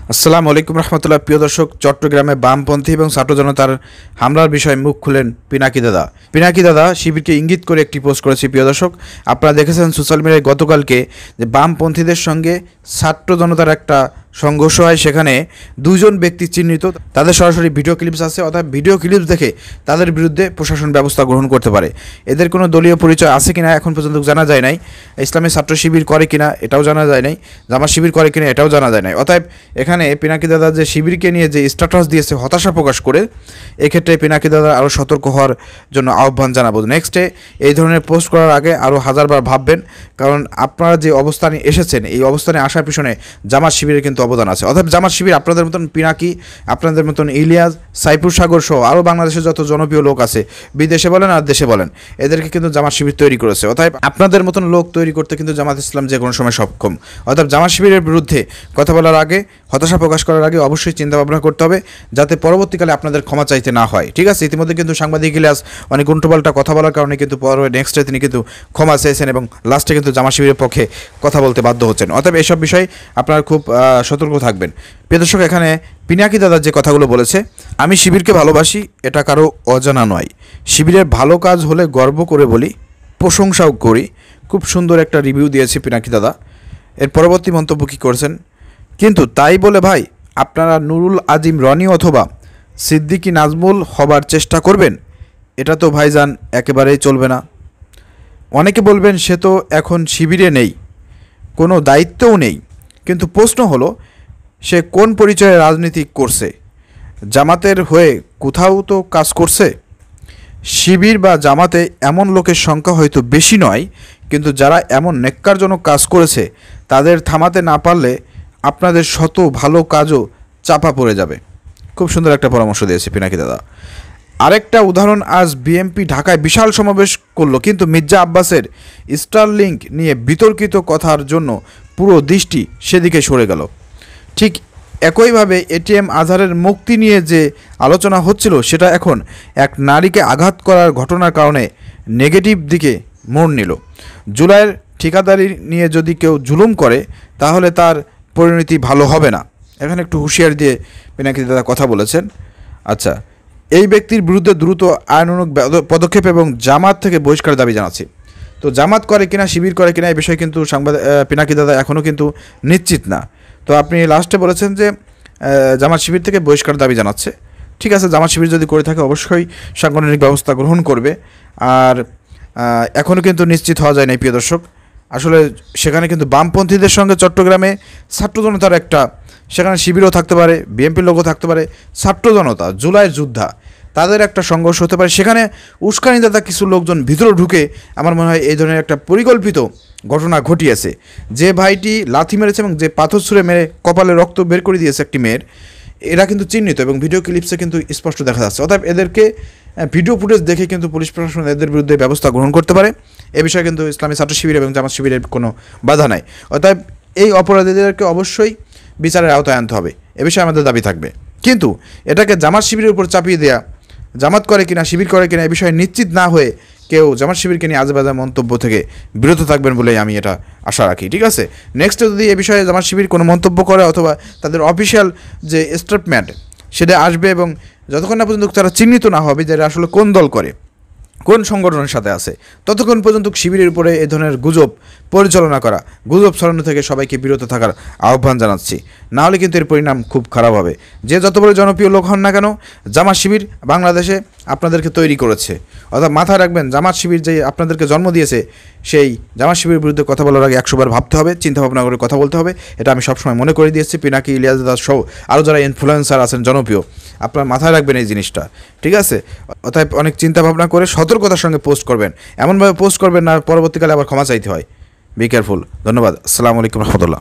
আসসালামু আলাইকুম রহমতুল্লাহ। প্রিয় দর্শক, চট্টগ্রামে বামপন্থী এবং ছাত্র জনতার হামলার বিষয়ে মুখ খুলেন পিনাকি দাদা। পিনাকি দাদা শিবিরকে ইঙ্গিত করে একটি পোস্ট করেছে। প্রিয় দর্শক, আপনারা দেখেছেন সোশ্যাল মিডিয়ায় গতকালকে যে বামপন্থীদের সঙ্গে ছাত্র জনতার একটা সংঘর্ষ হয়, সেখানে দুজন ব্যক্তি চিহ্নিত, তাদের সরাসরি ভিডিও ক্লিপস আছে, অর্থাৎ ভিডিও ক্লিপস দেখে তাদের বিরুদ্ধে প্রশাসন ব্যবস্থা গ্রহণ করতে পারে। এদের কোনো দলীয় পরিচয় আছে কিনা এখন পর্যন্ত জানা যায় নাই। ইসলামী ছাত্র শিবির করে কিনা এটাও জানা যায় নাই, জামাত শিবির করে কিনা এটাও জানা যায় নাই। অতএব এখানে পিনাকি দাদা যে শিবিরকে নিয়ে যে স্ট্যাটাস দিয়েছে হতাশা প্রকাশ করে, এক্ষেত্রে পিনাকি দাদা আরও সতর্ক হওয়ার জন্য আহ্বান জানাবো। নেক্সটে এই ধরনের পোস্ট করার আগে আরও হাজারবার ভাববেন, কারণ আপনারা যে অবস্থানে এসেছেন এই অবস্থানে আসার পিছনে জামাত শিবিরের কিন্তু অবদান আছে। অর্থাৎ জামাত শিবির আপনাদের মতন পিনাকি, আপনাদের মতন ইলিয়াস, সাইফুর সাগর সহ আরও বাংলাদেশের যত জনপ্রিয় লোক আছে, বিদেশে বলেন আর দেশে বলেন, এদেরকে কিন্তু জামাত শিবির তৈরি করেছে। অতএব আপনাদের মতন লোক তৈরি করতে কিন্তু জামাত ইসলাম যে কোনো সময় সক্ষম। অর্থাৎ জামাত শিবিরের বিরুদ্ধে কথা বলার আগে, হতাশা প্রকাশ করার আগে অবশ্যই চিন্তা ভাবনা করতে হবে, যাতে পরবর্তীকালে আপনাদের ক্ষমা চাইতে না হয়। ঠিক আছে, ইতিমধ্যে কিন্তু সাংবাদিক ইলিয়াস অনেক উল্টোপাল্টা কথা বলার কারণে কিন্তু পরে নেক্সটে তিনি কিন্তু ক্ষমা চেয়েছেন এবং লাস্টে কিন্তু জামাত শিবিরের পক্ষে কথা বলতে বাধ্য হচ্ছেন। অতএব এইসব বিষয়ে আপনারা খুব সতর্ক থাকবেন। প্রিয় দর্শক, এখানে পিনাকি দাদা যে কথাগুলো বলেছে, আমি শিবিরকে ভালোবাসি, এটা কারো অজানা নয়। শিবিরের ভালো কাজ হলে গর্ব করে বলি, প্রশংসাও করি। খুব সুন্দর একটা রিভিউ দিয়েছে পিনাকি দাদা। এর পরবর্তী মন্তব্য কী করছেন, কিন্তু তাই বলে ভাই আপনারা নুরুল আজিম রনি অথবা সিদ্দিকী নাজমুল হবার চেষ্টা করবেন, এটা তো ভাইজান একেবারেই চলবে না। অনেকে বলবেন সে তো এখন শিবিরে নেই, কোনো দায়িত্বও নেই, কিন্তু প্রশ্ন হলো সে কোন পরিচয়ে রাজনীতি করছে? জামাতের হয়ে কোথাও তো কাজ করছে। শিবির বা জামাতে এমন লোকের সংখ্যা হয়তো বেশি নয়, কিন্তু যারা এমন নেক্কারজনক কাজ করেছে তাদের থামাতে না পারলে আপনাদের শত ভালো কাজও চাপা পড়ে যাবে। খুব সুন্দর একটা পরামর্শ দিয়েছে পিনাকি দাদা। আরেকটা উদাহরণ, আজ বিএনপি ঢাকায় বিশাল সমাবেশ করলো, কিন্তু মির্জা আব্বাসের স্টারলিংক নিয়ে বিতর্কিত কথার জন্য পুরো দৃষ্টি সেদিকে সরে গেল। ঠিক একইভাবে এটিএম আজহারের মুক্তি নিয়ে যে আলোচনা হচ্ছিল, সেটা এখন এক নারীকে আঘাত করার ঘটনার কারণে নেগেটিভ দিকে মোড় নিল। জুলাইয়ের ঠিকাদারি নিয়ে যদি কেউ জুলুম করে তাহলে তার পরিণতি ভালো হবে না। এখানে একটু হুঁশিয়ার দিয়ে পিনাকি দাদা কথা বলেছেন। আচ্ছা, এই ব্যক্তির বিরুদ্ধে দ্রুত আইনানুগ পদক্ষেপ এবং জামাত থেকে বহিষ্কার দাবি জানাচ্ছি। তো জামাত করে কিনা শিবির করে কিনা এই বিষয়ে কিন্তু পিনাকি দাদা এখনও কিন্তু নিশ্চিত না। তো আপনি লাস্টে বলেছেন যে জামাত শিবির থেকে বহিষ্কার দাবি জানাচ্ছে। ঠিক আছে, জামাত শিবির যদি করে থাকে অবশ্যই সাংগঠনিক ব্যবস্থা গ্রহণ করবে। আর এখনও কিন্তু নিশ্চিত হওয়া যায় না। প্রিয় দর্শক, আসলে সেখানে কিন্তু বামপন্থীদের সঙ্গে চট্টগ্রামে ছাত্র জনতার একটা, সেখানে শিবিরও থাকতে পারে, বিএনপির লোকও থাকতে পারে, ছাত্র জনতা জুলাইয়ের যোদ্ধা, তাদের একটা সংঘর্ষ হতে পারে। সেখানে উস্কানিদাতা কিছু লোকজন ভিতরে ঢুকে আমার মনে হয় এই ধরনের একটা পরিকল্পিত ঘটনা ঘটিয়েছে। যে ভাইটি লাথি মেরেছে এবং যে পাথর ছুঁড়ে মেরে কপালে রক্ত বের করে দিয়েছে একটি মেয়ের, এরা কিন্তু চিহ্নিত এবং ভিডিও ক্লিপসে কিন্তু স্পষ্ট দেখা যাচ্ছে। অর্থাৎ এদেরকে ভিডিও ফুটেজ দেখে কিন্তু পুলিশ প্রশাসন এদের বিরুদ্ধে ব্যবস্থা গ্রহণ করতে পারে। এ বিষয়ে কিন্তু ইসলামী ছাত্র শিবির এবং জামাত শিবিরের কোনো বাধা নাই। অর্থাৎ এই অপরাধীদেরকে অবশ্যই বিচারের আওতায় আনতে হবে, এ বিষয়ে আমাদের দাবি থাকবে। কিন্তু এটাকে জামাত শিবিরের উপর চাপিয়ে দেয়া, জামাত করে কিনা শিবির করে কিনা এ বিষয়ে নিশ্চিত না হয়ে কেউ জামাত শিবিরকে নিয়ে আজেবাজে মন্তব্য থেকে বিরত থাকবেন বলেই আমি এটা আশা রাখি। ঠিক আছে, নেক্সটে যদি এ বিষয়ে জামাত শিবির কোনো মন্তব্য করে অথবা তাদের অফিসিয়াল যে স্টেটমেন্ট সেটা আসবে, এবং যতক্ষণ না পর্যন্ত তারা চিহ্নিত না হবে যে আসলে কোন দল করে, কোন সংগঠনের সাথে আছে, ততক্ষণ পর্যন্ত শিবিরের উপরে এই ধরনের গুজব পরিচালনা করা, গুজব ছড়ানো থেকে সবাইকে বিরত থাকার আহ্বান জানাচ্ছি। না হলে কিন্তু এর পরিণাম খুব খারাপ হবে। যে যত বড় জনপ্রিয় লোক হন না কেন, জামাত শিবির বাংলাদেশে আপনাদেরকে তৈরি করেছে। অর্থাৎ মাথায় রাখবেন, জামাত শিবির যে আপনাদেরকে জন্ম দিয়েছে, সেই জামাত শিবিরের বিরুদ্ধে কথা বলার আগে 100 বার ভাবতে হবে, চিন্তাভাবনা করে কথা বলতে হবে। এটা আমি সবসময় মনে করে দিয়েছি। পিনাকি, ইলিয়াস দাস সহ আরও যারা ইনফ্লুয়েন্সার আছেন জনপ্রিয়, আপনারা মাথায় রাখবেন এই জিনিসটা। ঠিক আছে, অতএব অনেক চিন্তাভাবনা করে সতর্কতার সঙ্গে পোস্ট করবেন, এমনভাবে পোস্ট করবেন না পরবর্তীকালে আবার ক্ষমা চাইতে হয়। Be careful. ধন্যবাদ। আসসালামু আলাইকুম রহমতুল্লাহ।